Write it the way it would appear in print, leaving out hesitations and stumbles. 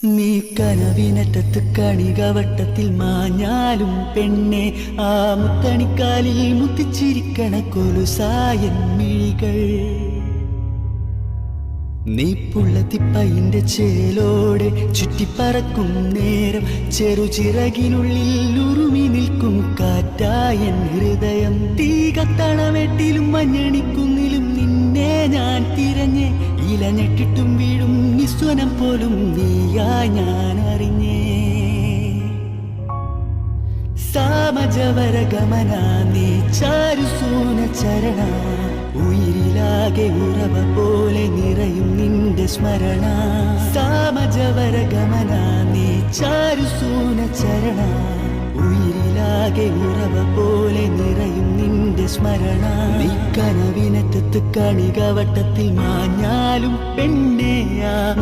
നീ കനവിനറ്റത്ത് കണികവട്ടത്തിൽ മാഞ്ഞാലും പെണ്ണെ ആ മുത്തണിക്കാലിൽ മുത്തിച്ചിരിക്കണ കൊലുസായൻ മിഴികൾ. നീ പുള്ളത്തിപ്പയിന്റെ ചേലോടെ ചുറ്റിപ്പറക്കും നേരം ചെറുചിറകിനുള്ളിൽ ഉറുമി നിൽക്കും കാറ്റായൻ ഹൃദയം. തീ കത്തണവെട്ടിലും മഞ്ഞണിക്കുന്നിലും നിന്നെ ഞാൻ തിരഞ്ഞേ, ഇലഞ്ഞെട്ടിട്ടും വീഴും നിസ്വനം പോലും നീയാ ഞാൻ അറിഞ്ഞേ. സാമജവര ഗമന നീ ചാരുസൂന ചരണ, ഉയിരിലാകെ ഉറവ പോലെ നിറയും നിന്റെ സ്മരണ. സാമജവര ഗമന നീ ചാരുസൂന ചരണ, ഉയിരിലാകെ ഉറവ പോലെ നിറയും നിന്റെ സ്മരണ. നീ കനവിനറ്റത്ത് കണികവട്ടത്തിൽ മാഞ്ഞാലും പെണ്ണെ ആ